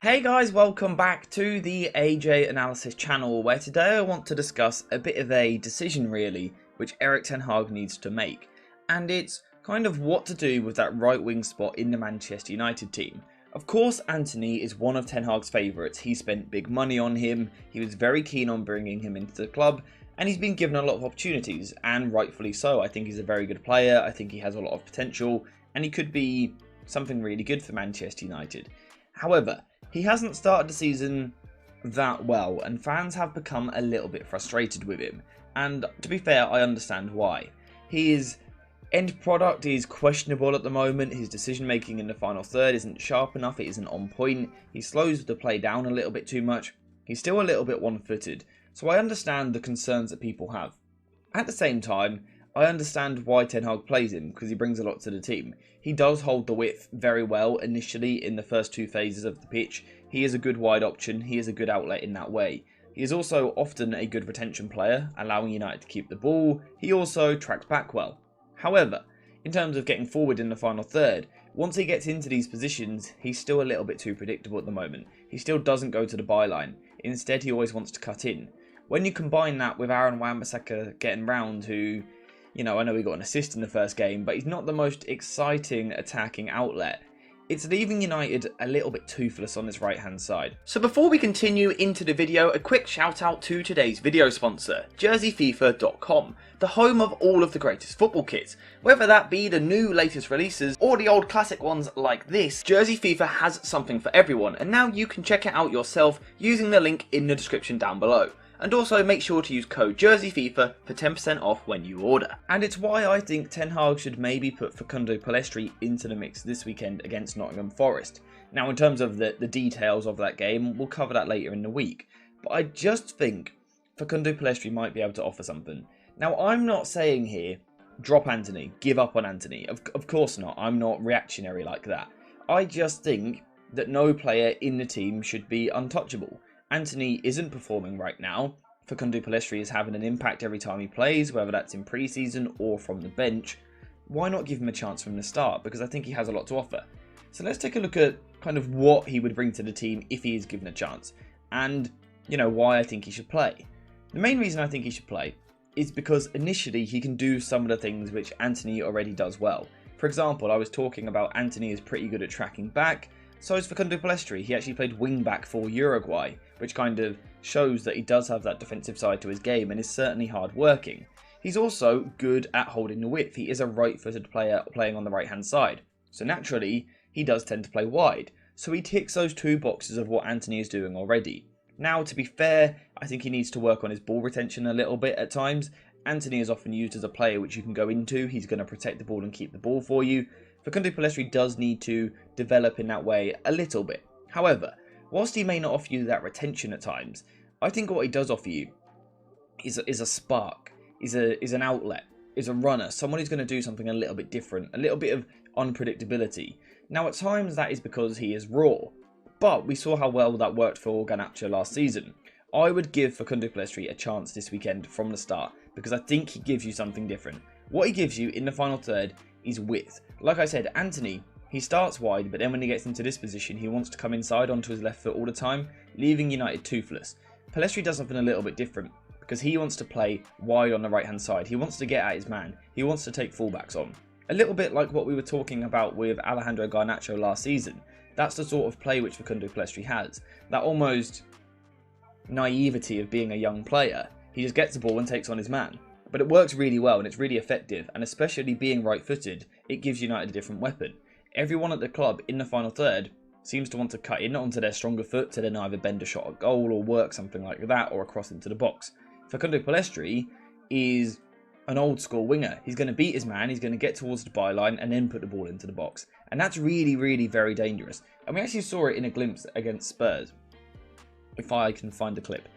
Hey guys, welcome back to the AJ Analysis channel, where today I want to discuss a bit of a decision really, which Erik Ten Hag needs to make. And it's kind of what to do with that right wing spot in the Manchester United team. Of course, Antony is one of Ten Hag's favourites. He spent big money on him, he was very keen on bringing him into the club, and he's been given a lot of opportunities, and rightfully so. I think he's a very good player, I think he has a lot of potential, and he could be something really good for Manchester United. However, he hasn't started the season that well, and fans have become a little bit frustrated with him. And to be fair, I understand why. His end product is questionable at the moment. His decision making in the final third isn't sharp enough, it isn't on point. He slows the play down a little bit too much. He's still a little bit one-footed. So I understand the concerns that people have. At the same time, I understand why Ten Hag plays him, because he brings a lot to the team. He does hold the width very well initially in the first two phases of the pitch. He is a good wide option, he is a good outlet in that way. He is also often a good retention player, allowing United to keep the ball. He also tracks back well. However, in terms of getting forward in the final third, once he gets into these positions, he's still a little bit too predictable at the moment. He still doesn't go to the byline. Instead, he always wants to cut in. When you combine that with Aaron Wan-Bissaka getting round, who, I know he got an assist in the first game, but he's not the most exciting attacking outlet. It's leaving United a little bit toothless on this right hand side. So before we continue into the video, a quick shout out to today's video sponsor, JerseyFifa.com, the home of all of the greatest football kits. Whether that be the new latest releases or the old classic ones like this, Jersey FIFA has something for everyone, and now you can check it out yourself using the link in the description down below. And also make sure to use code JerseyFifa for 10% off when you order. And it's why I think Ten Hag should maybe put Pellistri into the mix this weekend against Nottingham Forest. Now in terms of the details of that game, we'll cover that later in the week. But I just think Pellistri might be able to offer something. Now I'm not saying here, drop Antony, give up on Antony. Of course not, I'm not reactionary like that. I just think that no player in the team should be untouchable. Antony isn't performing right now. Pellistri is having an impact every time he plays, whether that's in pre-season or from the bench. Why not give him a chance from the start? Because I think he has a lot to offer. So let's take a look at kind of what he would bring to the team if he is given a chance. And, why I think he should play. The main reason I think he should play is because initially he can do some of the things which Antony already does well. For example, I was talking about Antony is pretty good at tracking back. So is Pellistri. He actually played wing back for Uruguay, which kind of shows that he does have that defensive side to his game and is certainly hard working. He's also good at holding the width. He is a right-footed player playing on the right-hand side. So naturally, he does tend to play wide. So he ticks those two boxes of what Antony is doing already. Now, to be fair, I think he needs to work on his ball retention a little bit at times. Antony is often used as a player which you can go into. He's going to protect the ball and keep the ball for you. Pellistri does need to develop in that way a little bit. However, whilst he may not offer you that retention at times, I think what he does offer you is a spark, is an outlet, is a runner, someone who's going to do something a little bit different, a little bit of unpredictability. Now at times that is because he is raw, but we saw how well that worked for Garnacho last season. I would give Pellistri a chance this weekend from the start, because I think he gives you something different. What he gives you in the final third is width. Like I said, Antony, he starts wide, but then when he gets into this position, he wants to come inside onto his left foot all the time, leaving United toothless. Pellistri does something a little bit different, because he wants to play wide on the right-hand side. He wants to get at his man. He wants to take fullbacks on. A little bit like what we were talking about with Alejandro Garnacho last season. That's the sort of play which Pellistri has. That almost naivety of being a young player. He just gets the ball and takes on his man. But it works really well and it's really effective, and especially being right-footed, it gives United a different weapon. Everyone at the club in the final third seems to want to cut in onto their stronger foot to then either bend a shot at goal or work something like that or a cross into the box. Pellistri is an old school winger. He's going to beat his man, he's going to get towards the byline and then put the ball into the box. And that's really, really very dangerous. And we actually saw it in a glimpse against Spurs, if I can find the clip.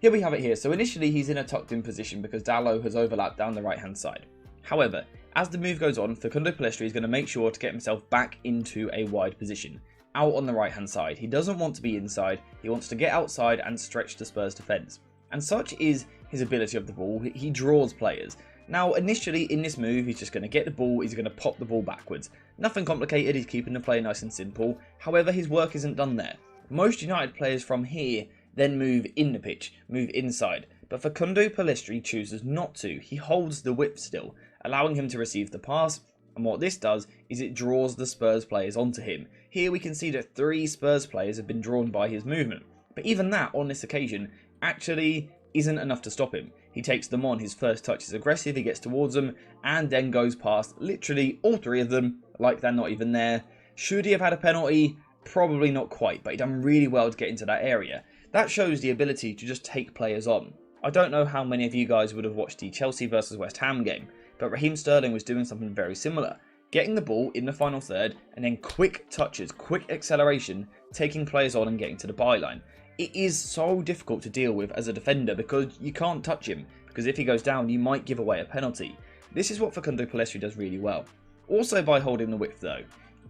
Here we have it here. So initially he's in a tucked in position because Dalot has overlapped down the right hand side. However, as the move goes on, Pellistri is going to make sure to get himself back into a wide position, out on the right hand side. He doesn't want to be inside, he wants to get outside and stretch the Spurs defence. And such is his ability of the ball, he draws players. Now initially in this move he's just going to get the ball, he's going to pop the ball backwards. Nothing complicated, he's keeping the play nice and simple. However, his work isn't done there. Most United players from here then move in the pitch, move inside, but Facundo Pellistri chooses not to. He holds the width still, allowing him to receive the pass, and what this does is it draws the Spurs players onto him. Here we can see that 3 Spurs players have been drawn by his movement, but even that on this occasion actually isn't enough to stop him. He takes them on, his first touch is aggressive, he gets towards them, and then goes past literally all 3 of them like they're not even there. Should he have had a penalty? Probably not quite, but he done really well to get into that area. That shows the ability to just take players on. I don't know how many of you guys would have watched the Chelsea versus West Ham game, but Raheem Sterling was doing something very similar. Getting the ball in the final third, and then quick touches, quick acceleration, taking players on and getting to the byline. It is so difficult to deal with as a defender because you can't touch him, because if he goes down you might give away a penalty. This is what Facundo Pellistri does really well. Also by holding the width though,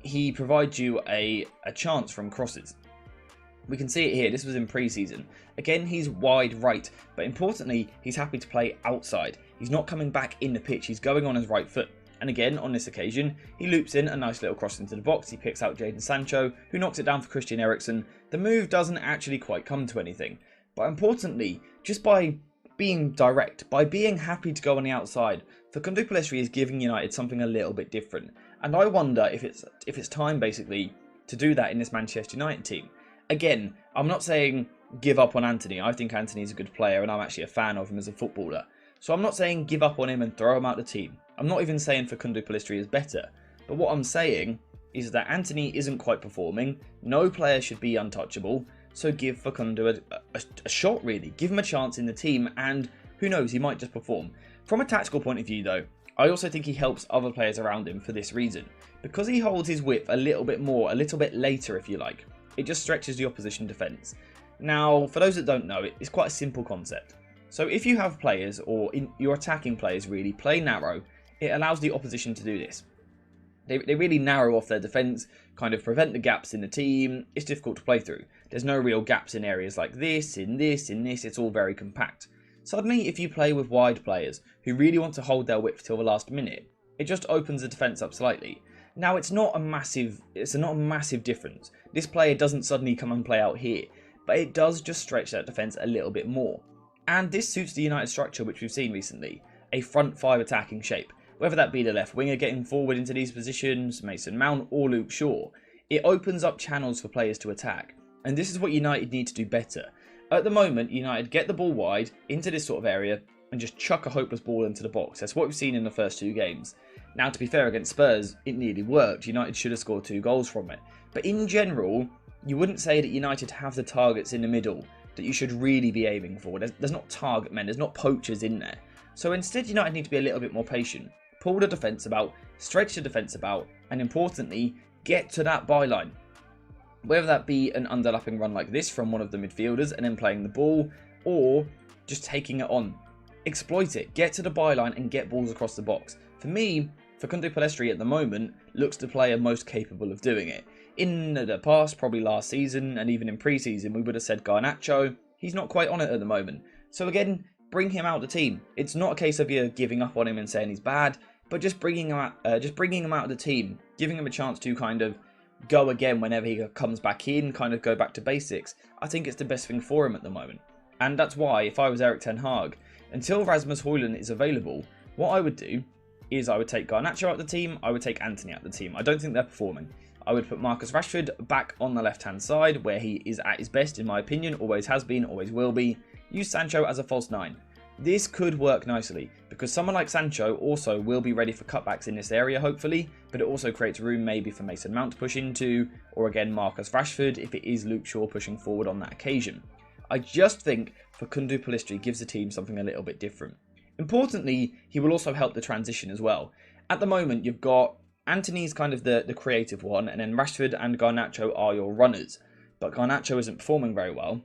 he provides you a chance from crosses. We can see it here, this was in pre-season. Again, he's wide right, but importantly, he's happy to play outside. He's not coming back in the pitch, he's going on his right foot. And again, on this occasion, he loops in a nice little cross into the box, he picks out Jadon Sancho, who knocks it down for Christian Eriksen. The move doesn't actually quite come to anything. But importantly, just by being direct, by being happy to go on the outside, Facundo Pellistri is giving United something a little bit different. And I wonder if it's time, basically, to do that in this Manchester United team. Again, I'm not saying give up on Antony. I think Antony's a good player and I'm actually a fan of him as a footballer. So I'm not saying give up on him and throw him out the team. I'm not even saying Facundo Pellistri is better. But what I'm saying is that Antony isn't quite performing. No player should be untouchable. So give Facundo a shot really. Give him a chance in the team and who knows, he might just perform. From a tactical point of view though, I also think he helps other players around him for this reason. Because he holds his width a little bit more, a little bit later if you like. It just stretches the opposition defence. Now, for those that don't know, it's quite a simple concept. So if you have players, or your attacking players really, play narrow, it allows the opposition to do this. They really narrow off their defence, kind of prevent the gaps in the team. It's difficult to play through. There's no real gaps in areas like this, in this, it's all very compact. Suddenly, if you play with wide players who really want to hold their width till the last minute, it just opens the defence up slightly. Now, it's not a massive difference. This player doesn't suddenly come and play out here, but it does just stretch that defence a little bit more. And this suits the United structure which we've seen recently, a front 5 attacking shape. Whether that be the left winger getting forward into these positions, Mason Mount or Luke Shaw, it opens up channels for players to attack. And this is what United need to do better. At the moment, United get the ball wide into this sort of area and just chuck a hopeless ball into the box. That's what we've seen in the first 2 games. Now, to be fair, against Spurs, it nearly worked. United should have scored 2 goals from it. But in general, you wouldn't say that United have the targets in the middle that you should really be aiming for. There's not target men, there's not poachers in there. So instead, United need to be a little bit more patient. Pull the defence about, stretch the defence about, and importantly, get to that byline. Whether that be an underlapping run like this from one of the midfielders and then playing the ball, or just taking it on. Exploit it, get to the byline and get balls across the box. For me, Facundo Pellistri at the moment looks the player most capable of doing it. In the past, probably last season, and even in pre-season, we would have said Garnacho. He's not quite on it at the moment. So again, bring him out of the team. It's not a case of you giving up on him and saying he's bad, but just bringing him out of the team, giving him a chance to kind of go again whenever he comes back in, kind of go back to basics. I think it's the best thing for him at the moment. And that's why, if I was Erik Ten Hag, until Rasmus Højlund is available, what I would do is I would take Garnacho out of the team, I would take Antony out of the team. I don't think they're performing. I would put Marcus Rashford back on the left-hand side, where he is at his best, in my opinion, always has been, always will be. Use Sancho as a false 9. This could work nicely, because someone like Sancho also will be ready for cutbacks in this area, hopefully, but it also creates room maybe for Mason Mount to push into, or again Marcus Rashford if it is Luke Shaw pushing forward on that occasion. I just think Facundo Pellistri gives the team something a little bit different. Importantly, he will also help the transition as well. At the moment, you've got Antony's kind of the creative one, and then Rashford and Garnacho are your runners. But Garnacho isn't performing very well,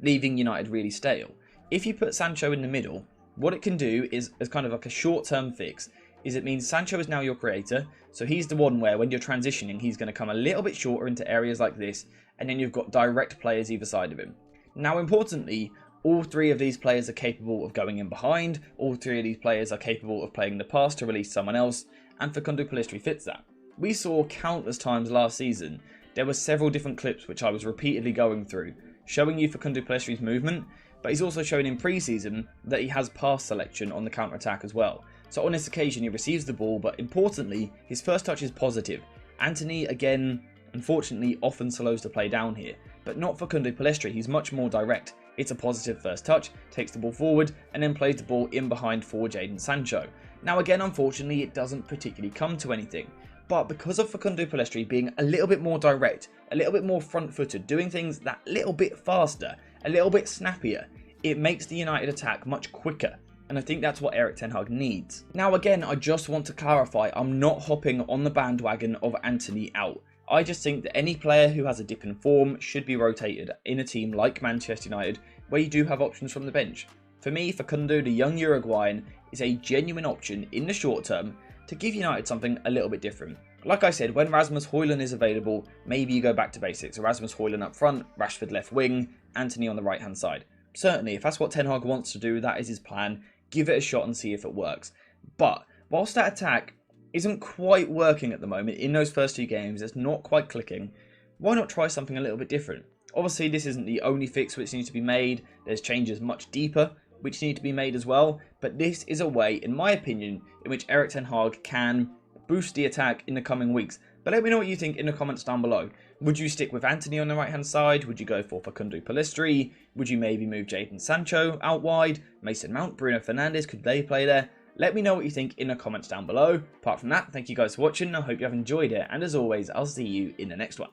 leaving United really stale. If you put Sancho in the middle, what it can do is, as kind of like a short-term fix, is it means Sancho is now your creator, so he's the one where when you're transitioning, he's going to come a little bit shorter into areas like this, and then you've got direct players either side of him. Now, importantly, all 3 of these players are capable of going in behind, all 3 of these players are capable of playing the pass to release someone else, and Facundo Pellistri fits that. We saw countless times last season there were several different clips which I was repeatedly going through, showing you Facundo Pellistri's movement, but he's also shown in pre-season that he has pass selection on the counter-attack as well. So on this occasion he receives the ball, but importantly, his first touch is positive. Antony, again, unfortunately often slows the play down here, but not Facundo Pellistri. He's much more direct. It's a positive first touch, takes the ball forward, and then plays the ball in behind for Jadon Sancho. Now again, unfortunately, it doesn't particularly come to anything, but because of Facundo Pellistri being a little bit more direct, a little bit more front-footed, doing things that little bit faster, a little bit snappier, it makes the United attack much quicker. And I think that's what Erik Ten Hag needs. Now again, I just want to clarify, I'm not hopping on the bandwagon of Antony out. I just think that any player who has a dip in form should be rotated in a team like Manchester United, where you do have options from the bench. For me, Facundo, the young Uruguayan, is a genuine option in the short term to give United something a little bit different. Like I said, when Rasmus Højlund is available, maybe you go back to basics. Rasmus Højlund up front, Rashford left wing, Antony on the right hand side. Certainly, if that's what Ten Hag wants to do, that is his plan. Give it a shot and see if it works. But whilst that attack isn't quite working at the moment in those first two games, it's not quite clicking, why not try something a little bit different? Obviously, this isn't the only fix which needs to be made. There's changes much deeper which need to be made as well. But this is a way, in my opinion, in which Erik Ten Hag can boost the attack in the coming weeks. But let me know what you think in the comments down below. Would you stick with Antony on the right hand side? Would you go for Facundo Pellistri? Would you maybe move Jadon Sancho out wide? Mason Mount, Bruno Fernandes, could they play there? Let me know what you think in the comments down below. Apart from that, thank you guys for watching. I hope you have enjoyed it. And as always, I'll see you in the next one.